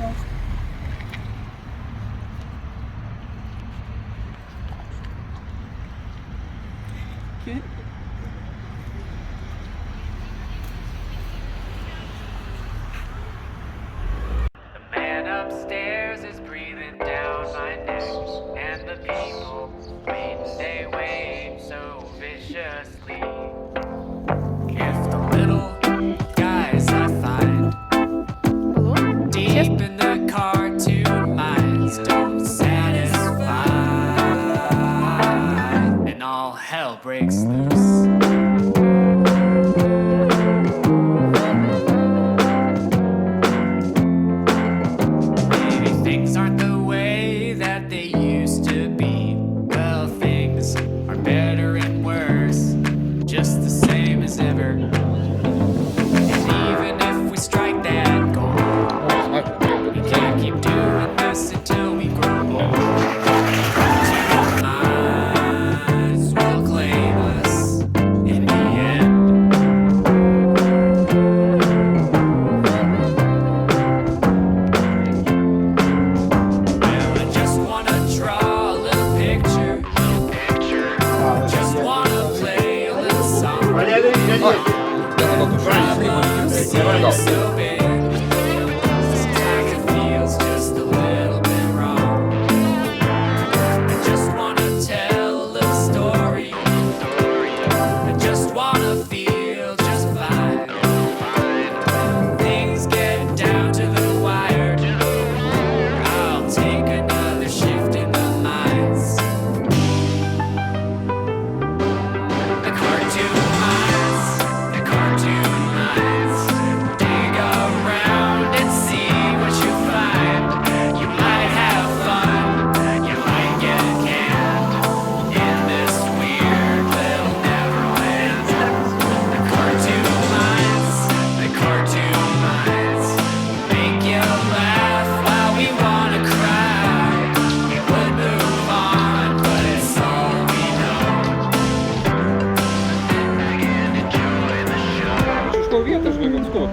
Okay. The man upstairs is breathing down my neck, and the people waiting, they wave so viciously. If the little guys I find deep in the cartoon minds don't satisfy, and all hell breaks loose. Maybe things aren't the way that they used to be. Well, things are better and worse, just the same as ever. And even if we strike that gold, we can't keep doing this until we grow old. Minds will claim us in the end. Well, I just wanna draw a little picture. Just wanna play a little song. So big, sometimes it feels just a little bit wrong. I just wanna tell a little story. I just wanna feel just fine. Things get down to the wire. I'll take another shift in the minds. The cartoon minds, the cartoon minds. Dig around and see what you find. You might have fun, you might get canned in this weird little neverland. The cartoon minds, the cartoon minds. Make you laugh while we wanna cry. We would move on, but it's all we know. I can enjoy the show. Что ветер же він скот.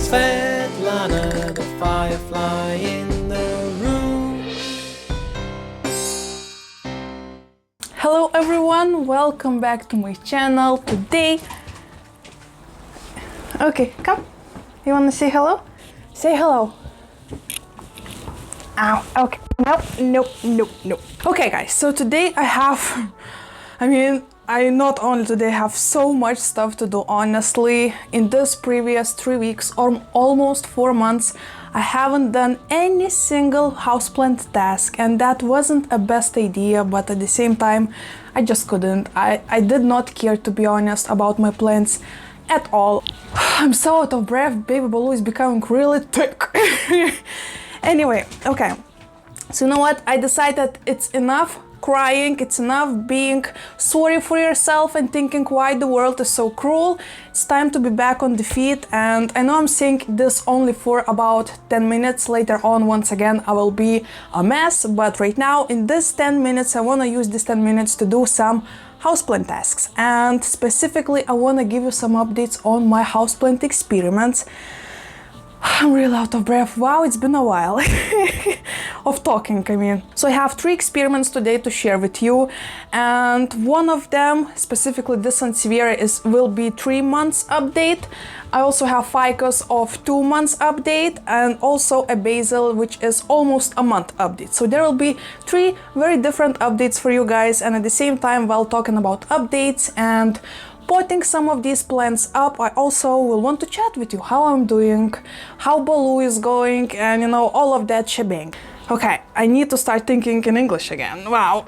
Svetlana, the firefly in the room. Hello everyone, welcome back to my channel. Today, okay, come. You wanna say hello? Say hello. Ow, okay. Nope. Okay guys, so today I not only today have so much stuff to do, honestly. In this previous 3 weeks or almost 4 months, I haven't done any single houseplant task, and that wasn't a best idea, but at the same time, I just couldn't. I did not care, to be honest, about my plants at all. I'm so out of breath, baby Baloo is becoming really thick. Anyway, okay. So you know what? I decided it's enough crying, it's enough being sorry for yourself and thinking why the world is so cruel. It's time to be back on the feet, and I know I'm saying this only for about 10 minutes. Later on, once again, I will be a mess, but right now in this 10 minutes, I want to use these 10 minutes to do some houseplant tasks, and specifically I want to give you some updates on my houseplant experiments. I'm really out of breath. Wow, it's been a while. of talking, I mean. So I have 3 experiments today to share with you, and one of them, specifically this Sansevieria, will be 3 months update. I also have Ficus of 2 months update, and also a basil which is almost a month update. So there will be 3 very different updates for you guys, and at the same time, while talking about updates and potting some of these plants up, I also will want to chat with you how I'm doing, how Baloo is going, and you know, all of that shebang. Okay, I need to start thinking in English again. Wow.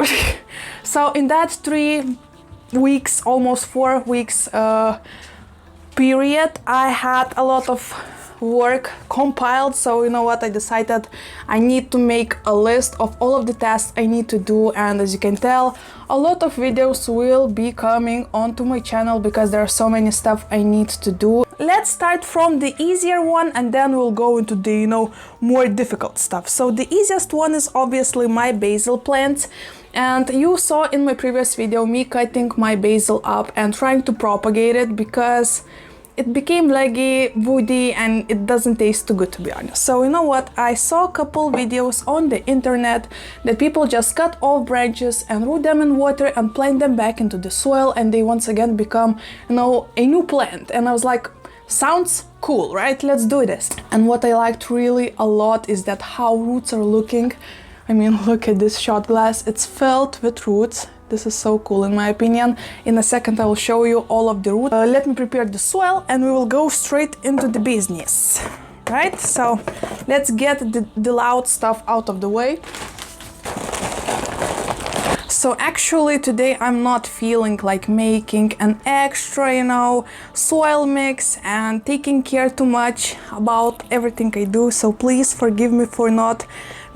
So in that 3 weeks, almost 4 weeks period, I had a lot of work compiled. So you know what, I decided I need to make a list of all of the tasks I need to do, and as you can tell, a lot of videos will be coming onto my channel because there are so many stuff I need to do. Let's start from the easier one, and then we'll go into the, you know, more difficult stuff. So the easiest one is obviously my basil plants. And you saw in my previous video me cutting my basil up and trying to propagate it because it became leggy, woody, and it doesn't taste too good, to be honest. So you know what, I saw a couple videos on the internet that people just cut off branches and root them in water and plant them back into the soil, and they once again become, you know, a new plant. And I was like, sounds cool, right? Let's do this. And what I liked really a lot is that how roots are looking. I mean, look at this shot glass, it's filled with roots. This is so cool in my opinion. In a second I will show you all of the roots. Let me prepare the soil and we will go straight into the business. Right? So let's get the loud stuff out of the way. So actually today I'm not feeling like making an extra, you know, soil mix and taking care too much about everything I do. So please forgive me for not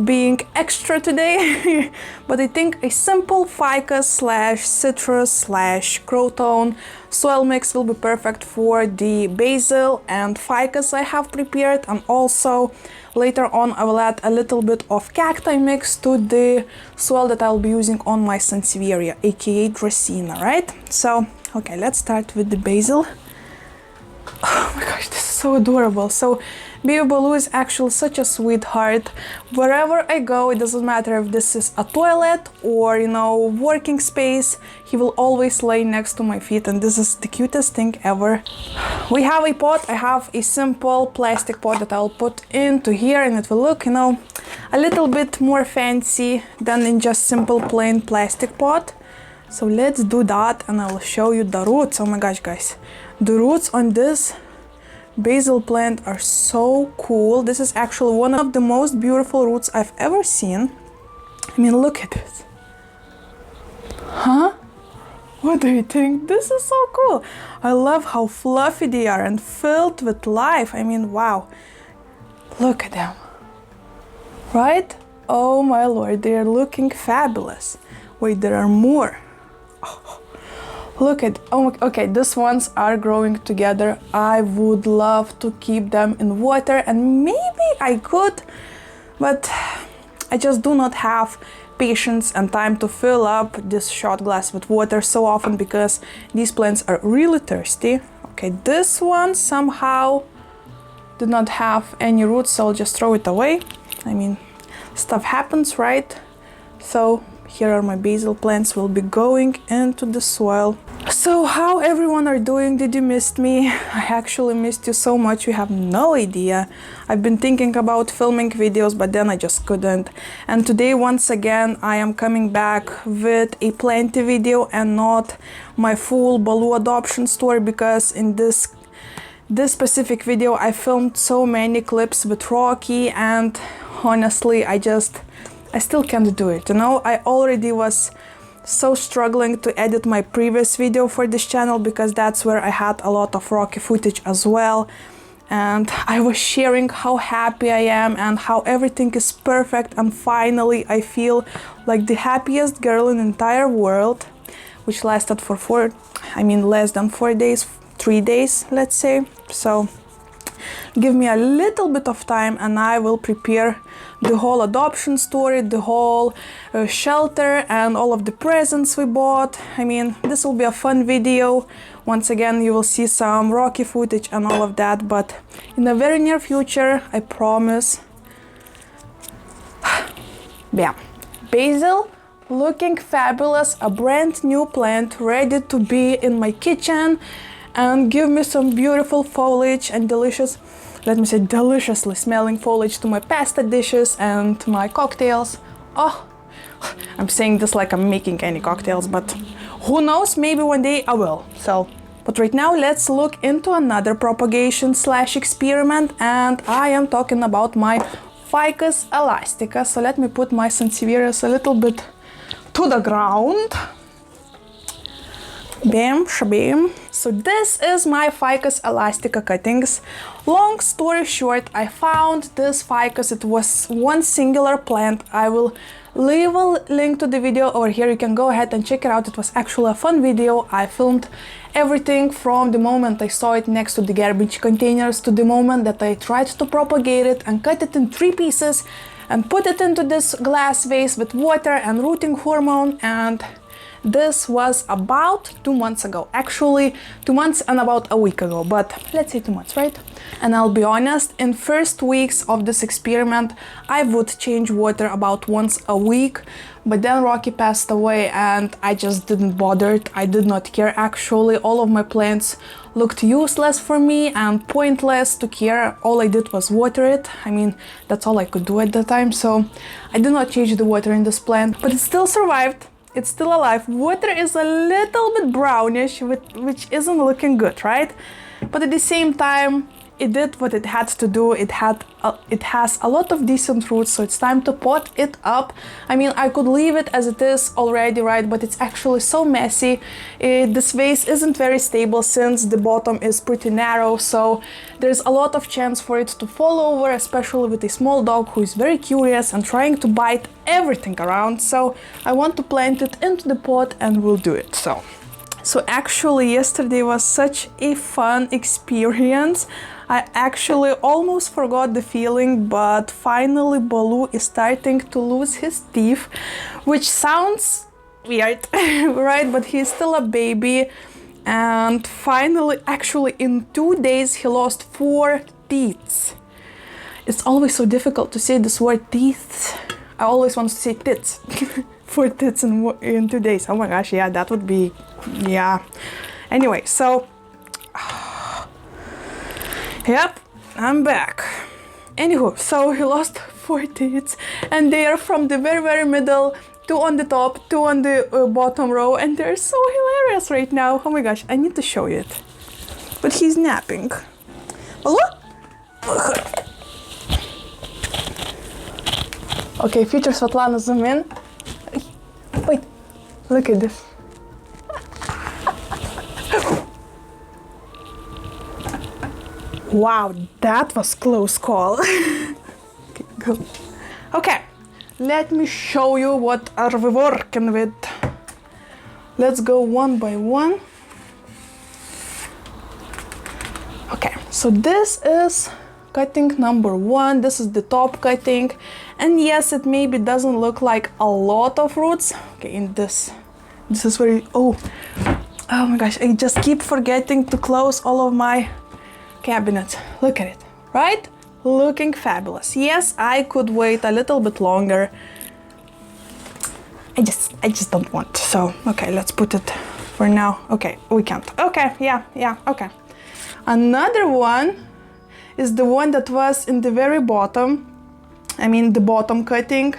being extra today. But I think a simple ficus / citrus / croton soil mix will be perfect for the basil and ficus I have prepared, and also later on I will add a little bit of cacti mix to the soil that I'll be using on my Sansevieria, aka Dracaena, right? So okay, let's start with the basil. Oh my gosh, this is so adorable. So baby Baloo is actually such a sweetheart. Wherever I go, it doesn't matter if this is a toilet or, you know, working space, he will always lay next to my feet, and this is the cutest thing ever. We have a pot. I have a simple plastic pot that I'll put into here, and it will look, you know, a little bit more fancy than in just simple plain plastic pot. So let's do that, and I will show you the roots. Oh my gosh, guys, the roots on this basil plant are so cool. This is actually one of the most beautiful roots I've ever seen. I mean, look at it. Huh? What do you think? This is so cool. I love how fluffy they are and filled with life. I mean, wow. Look at them. Right? Oh my lord, they are looking fabulous. Wait, there are more. Oh. Look at, oh, okay, these ones are growing together. I would love to keep them in water, and maybe I could, but I just do not have patience and time to fill up this shot glass with water so often because these plants are really thirsty. Okay, this one somehow did not have any roots, so I'll just throw it away. I mean, stuff happens, right? So here are my basil plants, will be going into the soil. So how everyone are doing? Did you miss me? I actually missed you so much, you have no idea. I've been thinking about filming videos, but then I just couldn't. And today, once again, I am coming back with a plenty video and not my full Baloo adoption story, because in this specific video I filmed so many clips with Rocky, and honestly I still can't do it, you know. I already was so struggling to edit my previous video for this channel because that's where I had a lot of Rocky footage as well, and I was sharing how happy I am and how everything is perfect, and finally I feel like the happiest girl in the entire world, which lasted for less than 4 days, 3 days, let's say. So give me a little bit of time and I will prepare the whole adoption story, the whole shelter, and all of the presents we bought. I mean, this will be a fun video. Once again, you will see some Rocky footage and all of that, but in the very near future, I promise. Bam. Basil, looking fabulous, a brand new plant ready to be in my kitchen and give me some beautiful foliage and delicious, let me say deliciously smelling foliage to my pasta dishes and my cocktails. Oh, I'm saying this like I'm making any cocktails, but who knows, maybe one day I will. So, but right now let's look into another propagation / experiment, and I am talking about my Ficus elastica. So let me put my Sansevieria a little bit to the ground. Bam, shabam. So this is my Ficus elastica cuttings. Long story short, I found this ficus. It was one singular plant. I will leave a link to the video over here. You can go ahead and check it out. It was actually a fun video. I filmed everything from the moment I saw it next to the garbage containers to the moment that I tried to propagate it and cut it in 3 pieces and put it into this glass vase with water and rooting hormone, and this was about 2 months ago. Actually 2 months and about a week ago, but let's say 2 months, right? And I'll be honest, in first weeks of this experiment I would change water about once a week, but then Rocky passed away and I just didn't bother. I did not care actually. All of my plants looked useless for me and pointless to care. All I did was water it. I mean, that's all I could do at the time, so I did not change the water in this plant, but it still survived. It's still alive. Water is a little bit brownish, which isn't looking good, right? But at the same time, it did what it had to do. It has a lot of decent roots, so it's time to pot it up. I mean, I could leave it as it is already, right? But it's actually so messy. This vase isn't very stable since the bottom is pretty narrow, so there's a lot of chance for it to fall over, especially with a small dog who is very curious and trying to bite everything around. So I want to plant it into the pot and we'll do it. So actually yesterday was such a fun experience. I actually almost forgot the feeling, but finally Baloo is starting to lose his teeth, which sounds weird, right? But he's still a baby, and finally, actually in 2 days he lost 4 teeth. It's always so difficult to say this word teeth. I always want to say tits. 4 tits in 2 days. Oh my gosh, yeah, that would be, yeah. Anyway, so yep, I'm back. Anywho, so he lost 4 teeth, and they are from the very middle, 2 on the top, 2 on the bottom row, and they're so hilarious right now. Oh my gosh, I need to show you it. But he's napping. Baloo? Okay, future Svetlana, zoom in. Wait, look at this. Wow, that was close call. Okay, go. Okay, let me show you what are we working with. Let's go one by one. Okay, so this is cutting number 1. This is the top cutting, and yes, it maybe doesn't look like a lot of roots. Okay, in this is where oh my gosh, I just keep forgetting to close all of my cabinet. Look at it, right? Looking fabulous. Yes, I could wait a little bit longer. I just don't want. So, okay, let's put it for now. Okay, we can't. Okay, yeah, okay. Another one is the one that was in the very bottom. I mean, the bottom cutting.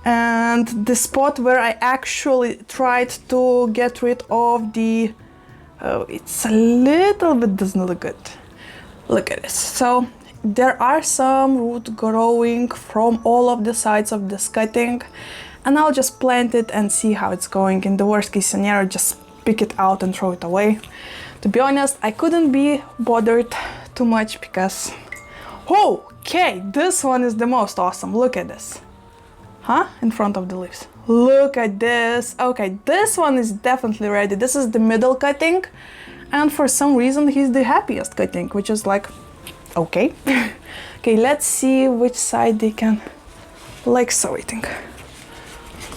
And the spot where I actually tried to get rid of the... Oh, it's a little bit doesn't look good. Look at this. So there are some roots growing from all of the sides of this cutting, and I'll just plant it and see how it's going. In the worst case scenario, just pick it out and throw it away. To be honest, I couldn't be bothered too much because... Oh, okay, this one is the most awesome. Look at this. Huh? In front of the leaves. Look at this. Okay, this one is definitely ready. This is the middle cutting, and for some reason he's the happiest cutting, which is like, okay. Okay, let's see which side they can, like so, I think.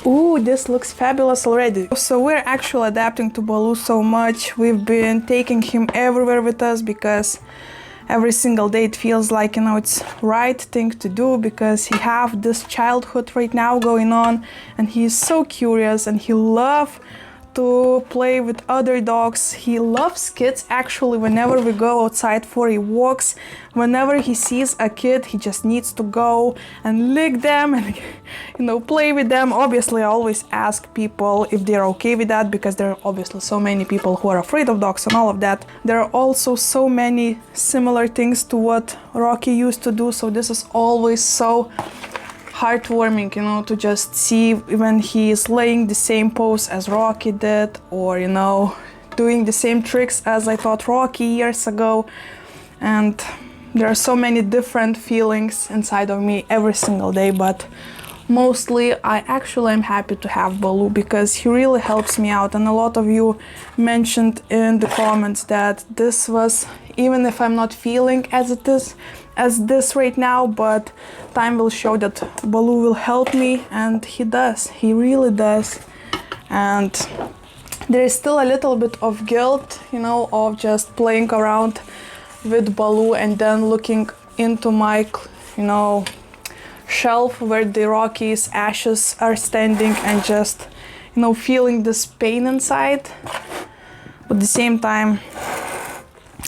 Ooh, this looks fabulous already. So we're actually adapting to Baloo so much. We've been taking him everywhere with us because every single day it feels like, you know, it's right thing to do, because he have this childhood right now going on, and he's so curious and he love to play with other dogs. He loves kids. Actually, whenever we go outside for walks, whenever he sees a kid, he just needs to go and lick them and, you know, play with them. Obviously, I always ask people if they're okay with that, because there are obviously so many people who are afraid of dogs and all of that. There are also so many similar things to what Rocky used to do, so this is always so heartwarming, you know, to just see when he is laying the same pose as Rocky did, or, you know, doing the same tricks as I taught Rocky years ago. And there are so many different feelings inside of me every single day, but mostly I actually am happy to have Baloo, because he really helps me out. And a lot of you mentioned in the comments that this was, even if I'm not feeling as this right now, but time will show that Baloo will help me, and he does. He really does. And there is still a little bit of guilt, you know, of just playing around with Baloo and then looking into my, you know, shelf where the Rocky's ashes are standing, and just, you know, feeling this pain inside. But at the same time,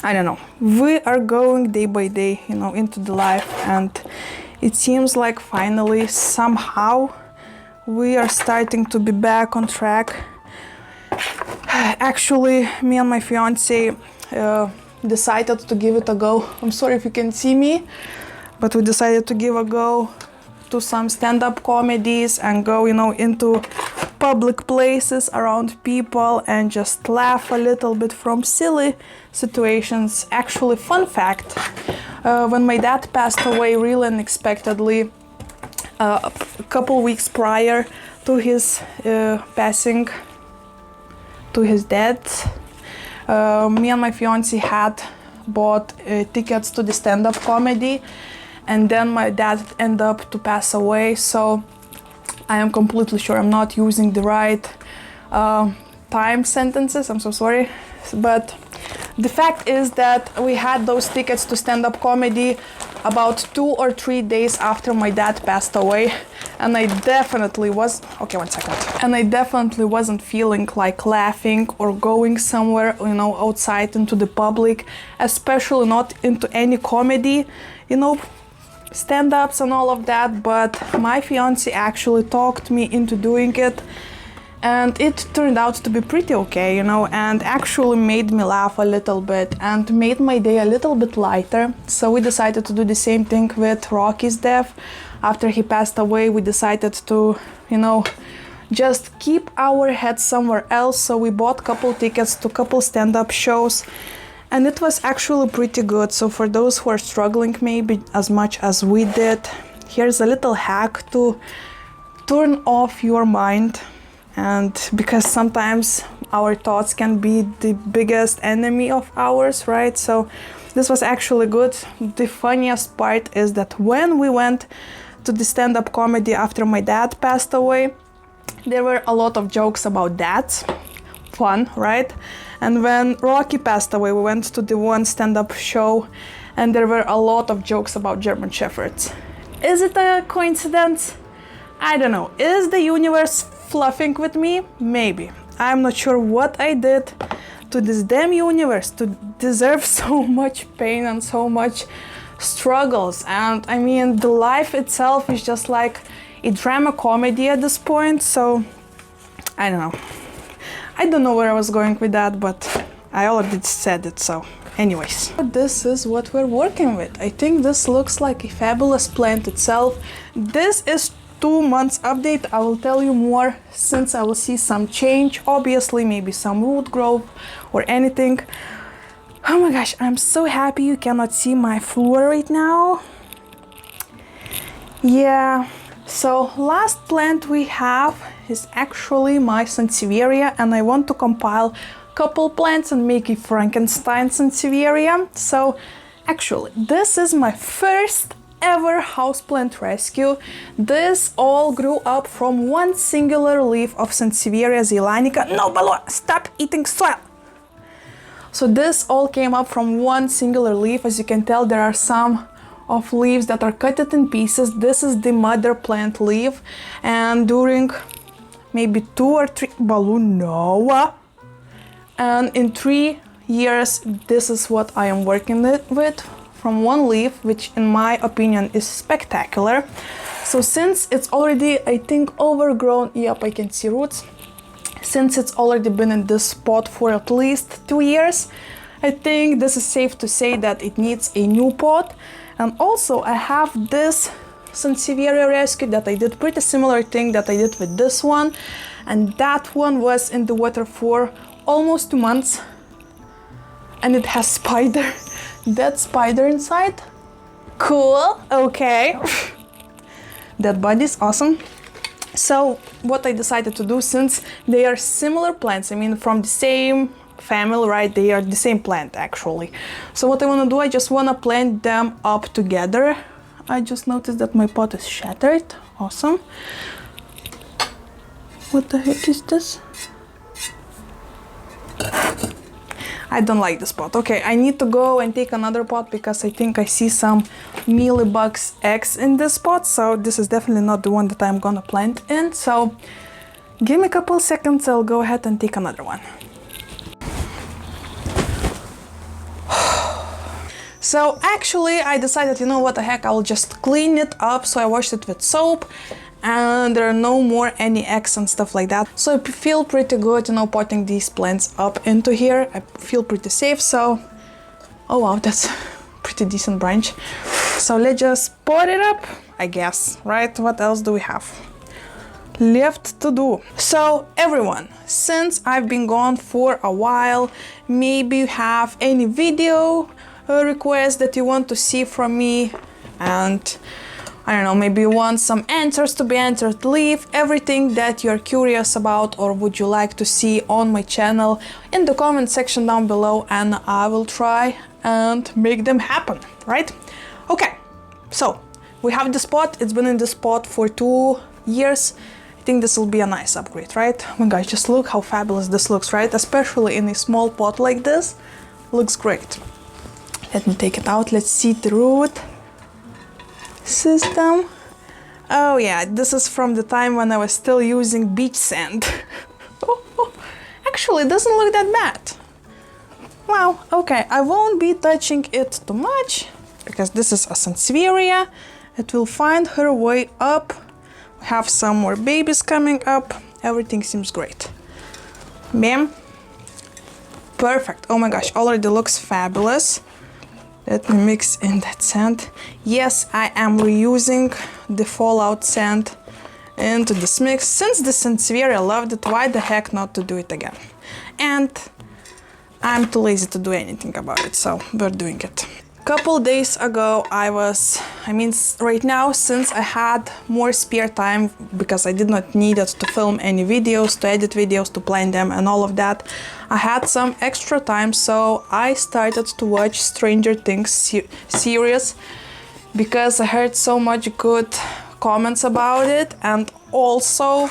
I don't know, we are going day by day, you know, into the life, and it seems like finally, somehow, we are starting to be back on track. Actually, me and my fiance decided to give it a go. I'm sorry if you can see me, but we decided to give a go to some stand-up comedies and go, you know, into public places around people and just laugh a little bit from silly situations. Actually, fun fact, when my dad passed away really unexpectedly, a couple weeks prior to his passing, to his death, me and my fiance had bought tickets to the stand-up comedy, and then my dad ended up to pass away. So I am completely sure I'm not using the right time sentences, I'm so sorry, but the fact is that we had those tickets to stand-up comedy about 2 or 3 days after my dad passed away, and I definitely wasn't feeling like laughing or going somewhere, you know, outside into the public, especially not into any comedy, you know, stand-ups and all of that. But my fiance actually talked me into doing it, and it turned out to be pretty okay, you know, and actually made me laugh a little bit and made my day a little bit lighter. So we decided to do the same thing with Rocky's death. After he passed away, we decided to, you know, just keep our heads somewhere else. So we bought couple tickets to couple stand-up shows, and it was actually pretty good. So for those who are struggling maybe as much as we did, here's a little hack to turn off your mind. And because sometimes our thoughts can be the biggest enemy of ours, right? So this was actually good. The funniest part is that when we went to the stand-up comedy after my dad passed away, there were a lot of jokes about dads. Fun, right? And when Rocky passed away, we went to the one stand-up show, and there were a lot of jokes about German Shepherds. Is it a coincidence? I don't know. Is the universe fluffing with me? Maybe. I'm not sure what I did to this damn universe to deserve so much pain and so much struggles. And I mean, the life itself is just like a drama comedy at this point. So I don't know. I don't know where I was going with that, but I already said it, so anyways. This is what we're working with. I think this looks like a fabulous plant itself. This is 2 months update. I will tell you more since I will see some change, obviously maybe some root growth or anything. Oh my gosh, I'm so happy you cannot see my floor right now. Yeah, so last plant we have is actually my Sansevieria, and I want to compile a couple plants and make a Frankenstein Sansevieria. So actually, this is my first ever houseplant rescue. This all grew up from one singular leaf of Sansevieria zeylanica. No, Baloo, stop eating soil! So this all came up from one singular leaf. As you can tell, there are some of leaves that are cut in pieces. This is the mother plant leaf, and during maybe 2 or 3 balloon Noah, and in 3 years this is what I am working with from one leaf, which in my opinion is spectacular. So since it's already, I think, overgrown, yep, I can see roots. Since it's already been in this spot for at least 2 years, I think this is safe to say that it needs a new pot. And also I have this Sansevieria rescue that I did pretty similar thing that I did with this one, and that one was in the water for almost 2 months, and it has spider, dead spider inside. Cool, okay. That body is awesome. So what I decided to do, since they are similar plants, I mean from the same family, right? They are the same plant actually. So what I want to do, I just want to plant them up together. I just noticed that my pot is shattered. Awesome. What the heck is this? I don't like this pot. Okay, I need to go and take another pot because I think I see some mealybugs eggs in this pot. So this is definitely not the one that I'm gonna plant in. So give me a couple seconds, I'll go ahead and take another one. So actually I decided, you know what the heck, I'll just clean it up. So I washed it with soap and there are no more any eggs and stuff like that. So I feel pretty good, you know, potting these plants up into here. I feel pretty safe. So, oh wow, that's pretty decent branch. So let's just pot it up, I guess, right? What else do we have left to do? So everyone, since I've been gone for a while, maybe you have any video request that you want to see from me, and I don't know, maybe you want some answers to be answered. Leave everything that you're curious about or would you like to see on my channel in the comment section down below, and I will try and make them happen, right? Okay, so we have this pot. It's been in this pot for 2 years. I think this will be a nice upgrade, right? Oh my gosh, just look how fabulous this looks, right? Especially in a small pot like this, looks great. Let me take it out. Let's see the root system. Oh yeah, this is from the time when I was still using beach sand. Actually, it doesn't look that bad. Wow, okay, I won't be touching it too much because this is a Sansevieria. It will find her way up. We have some more babies coming up. Everything seems great. Bam. Perfect. Oh my gosh, already looks fabulous. Let me mix in that sand. Yes, I am reusing the fallout sand into this mix. Since the Sansevieria loved it, why the heck not to do it again? And I'm too lazy to do anything about it, so we're doing it. Couple days ago, right now, since I had more spare time because I did not need it to film any videos, to edit videos, to plan them and all of that, I had some extra time, so I started to watch Stranger Things series because I heard so much good comments about it, and also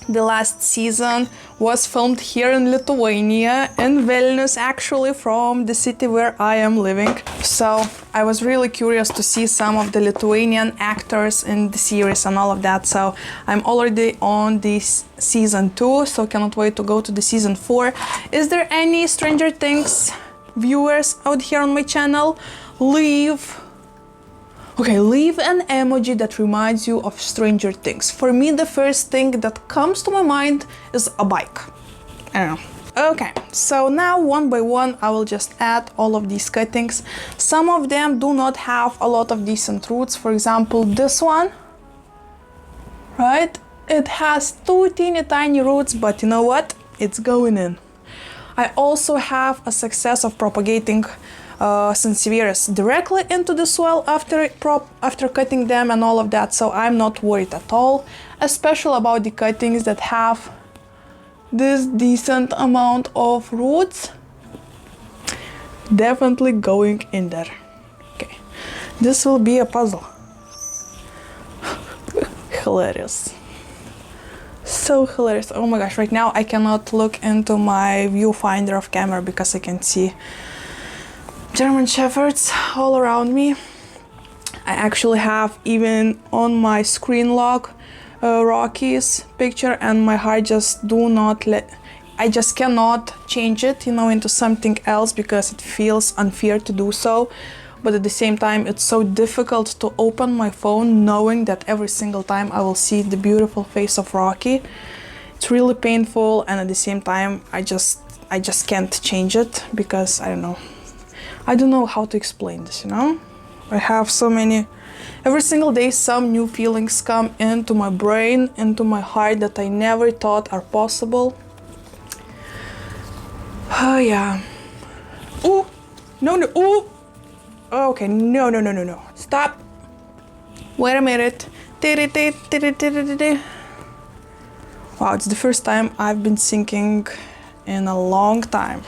the last season was filmed here in Lithuania, in Vilnius actually, from the city where I am living. So I was really curious to see some of the Lithuanian actors in the series and all of that. So I'm already on this season 2, so cannot wait to go to the season 4. Is there any Stranger Things viewers out here on my channel? Leave an emoji that reminds you of Stranger Things. For me, the first thing that comes to my mind is a bike. I don't know. Okay, so now one by one I will just add all of these cuttings. Some of them do not have a lot of decent roots. For example, this one, right? It has 2 teeny tiny roots, but you know what? It's going in. I also have a success of propagating Sansevierias directly into the soil after cutting them and all of that, so I'm not worried at all, especially about the cuttings that have this decent amount of roots. Definitely going in there. Okay, this will be a puzzle. Hilarious. So hilarious. Oh my gosh, right now I cannot look into my viewfinder of camera because I can see German Shepherds all around me. I actually have even on my screen lock Rocky's picture, and my heart just do not let, I just cannot change it, you know, into something else because it feels unfair to do so. But at the same time, it's so difficult to open my phone knowing that every single time I will see the beautiful face of Rocky. It's really painful, and at the same time, I just can't change it because I don't know how to explain this, you know? I have so many, every single day some new feelings come into my brain, into my heart that I never thought are possible. Oh yeah. Ooh, no, ooh. Okay, no. Stop. Wait a minute. Wow, it's the first time I've been thinking in a long time.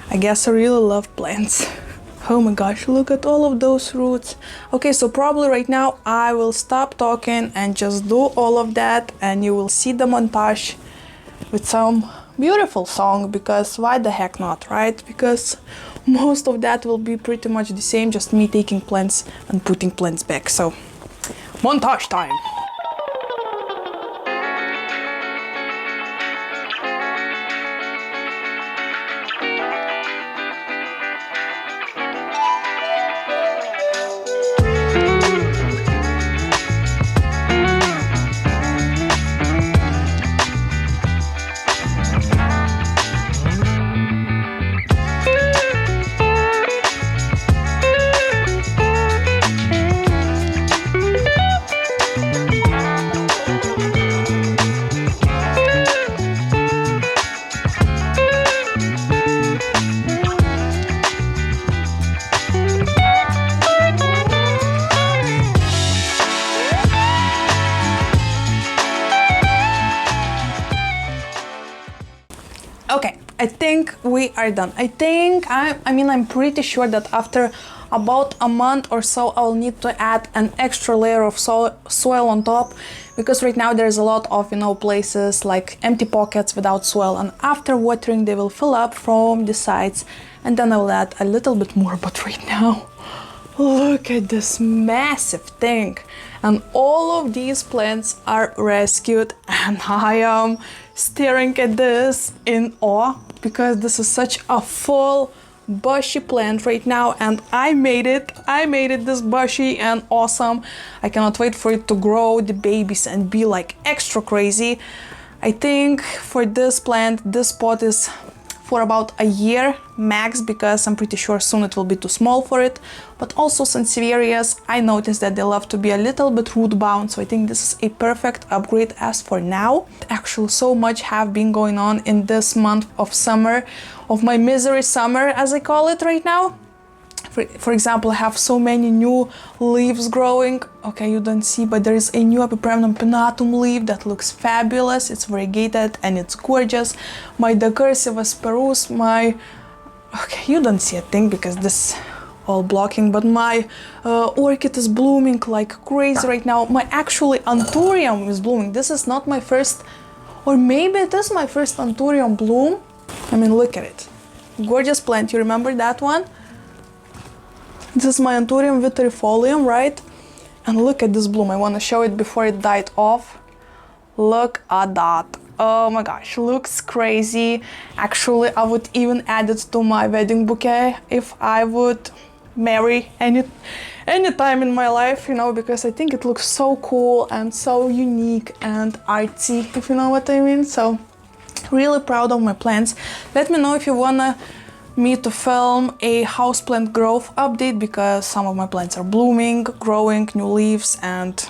I guess I really love plants. Oh my gosh, look at all of those roots. Okay, so probably right now I will stop talking and just do all of that, and you will see the montage with some beautiful song, because why the heck not, right? Because most of that will be pretty much the same, just me taking plants and putting plants back. So, montage time! Okay, I think we are done. I'm pretty sure that after about a month or so, I'll need to add an extra layer of soil on top, because right now there's a lot of, places like empty pockets without soil, and after watering they will fill up from the sides, and then I will add a little bit more. But right now, look at this massive thing, and all of these plants are rescued, and I am staring at this in awe because this is such a full bushy plant right now, and I made it this bushy and awesome. I cannot wait for it to grow the babies and be like extra crazy. I think for this plant, this pot is for about a year max, because I'm pretty sure soon it will be too small for it. But also Sansevierias, I noticed that they love to be a little bit root bound, so I think this is a perfect upgrade as for now. Actually, so much have been going on in this month of summer, of my misery summer as I call it right now. For example, I have so many new leaves growing. Okay, you don't see, but there is a new Epipremnum pinnatum leaf that looks fabulous. It's variegated and it's gorgeous. My Decursiva spruce, okay, you don't see a thing because this all blocking, but my orchid is blooming like crazy right now. My actually Anthurium is blooming. This is not my first, or maybe it is my first Anthurium bloom. I mean, look at it. Gorgeous plant, you remember that one? This is my Anthurium vitrifolium, right? And look at this bloom. I want to show it before it died off. Look at that. Oh my gosh, looks crazy. Actually, I would even add it to my wedding bouquet if I would marry any time in my life, because I think it looks so cool and so unique and artsy, if you know what I mean. So, really proud of my plants. Let me know if you wanna me to film a houseplant growth update, because some of my plants are blooming, growing new leaves, and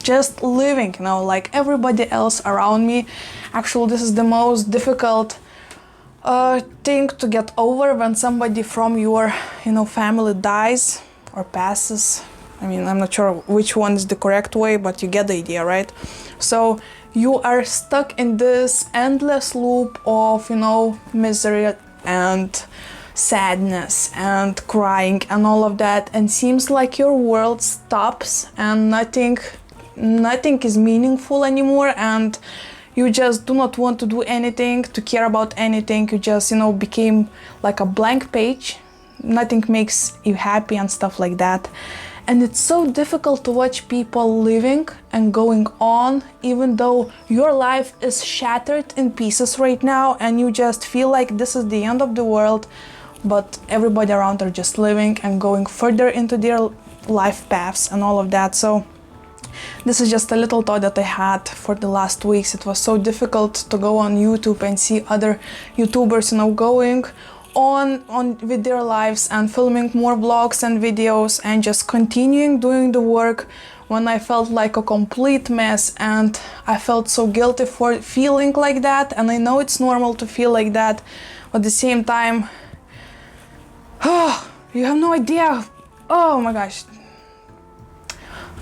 just living, like everybody else around me. Actually, this is the most difficult thing to get over when somebody from your, family dies or passes. I mean, I'm not sure which one is the correct way, but you get the idea, right? So you are stuck in this endless loop of, misery and sadness and crying and all of that, and seems like your world stops and nothing nothing is meaningful anymore, and you just do not want to do anything, to care about anything. You just, became like a blank page. Nothing makes you happy and stuff like that. And it's so difficult to watch people living and going on, even though your life is shattered in pieces right now and you just feel like this is the end of the world, but everybody around are just living and going further into their life paths and all of that. So this is just a little thought that I had for the last weeks. It was so difficult to go on YouTube and see other YouTubers, going on with their lives and filming more vlogs and videos and just continuing doing the work when I felt like a complete mess, and I felt so guilty for feeling like that. And I know it's normal to feel like that, but at the same time, you have no idea. Oh my gosh,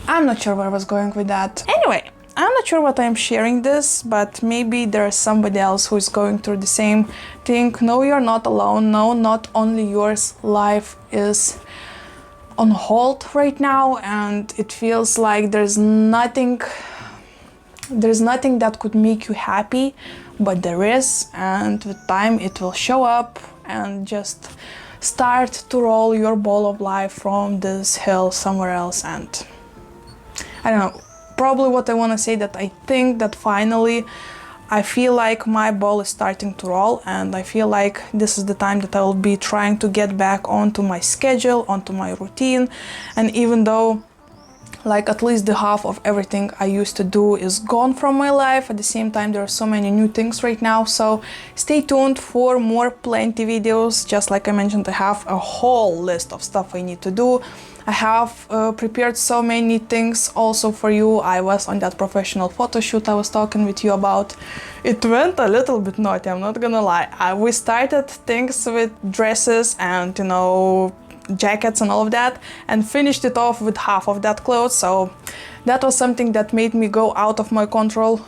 I'm not sure where I was going with that. Anyway, I'm not sure what I'm sharing this, but maybe there's somebody else who is going through the same thing. No, you're not alone. No, not only yours. Life is on hold right now, and it feels like there's nothing that could make you happy, but there is, and with time it will show up and just start to roll your ball of life from this hill somewhere else. And I don't know, probably what I want to say, that I think that finally I feel like my ball is starting to roll, and I feel like this is the time that I will be trying to get back onto my schedule, onto my routine. And even though like at least the half of everything I used to do is gone from my life, at the same time there are so many new things right now. So stay tuned for more plenty videos. Just like I mentioned, I have a whole list of stuff I need to do. I have prepared so many things also for you. I was on that professional photo shoot I was talking with you about. It went a little bit naughty, I'm not gonna lie. We started things with dresses and jackets and all of that, and finished it off with half of that clothes. So that was something that made me go out of my control,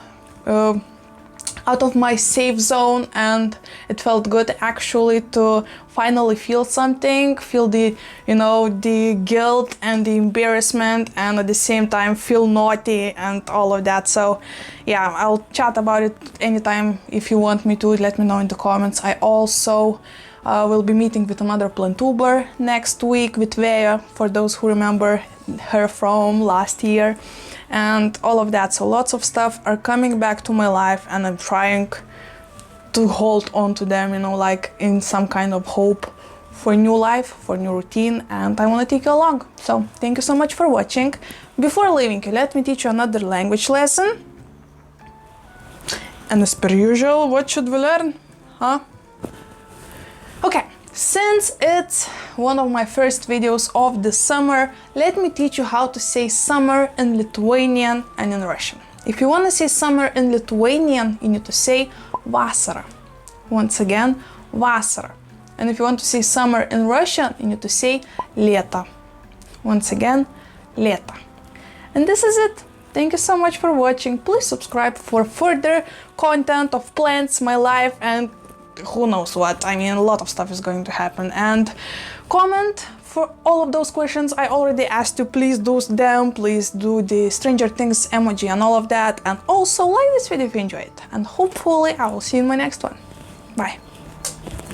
out of my safe zone, and it felt good actually to finally feel something, feel the the guilt and the embarrassment, and at the same time feel naughty and all of that. So yeah, I'll chat about it anytime. If you want me to, let me know in the comments. I also will be meeting with another plantuber next week, with Vea, for those who remember her from last year, and all of that. So lots of stuff are coming back to my life, and I'm trying to hold on to them, like in some kind of hope for new life, for new routine, and I want to take you along. So thank you so much for watching. Before leaving you, let me teach you another language lesson. And as per usual, what should we learn? Okay, since it's one of my first videos of the summer, let me teach you how to say summer in Lithuanian and in Russian. If you want to say summer in Lithuanian, you need to say vasara. Once again, vasara. And if you want to say summer in Russian, you need to say lето. Once again, lето. And this is it. Thank you so much for watching. Please subscribe for further content of plants, my life, and who knows what. I mean, a lot of stuff is going to happen. And comment for all of those questions I already asked you. Please do them. Please do the Stranger Things emoji and all of that. And also like this video if you enjoyed it. And hopefully I will see you in my next one. Bye.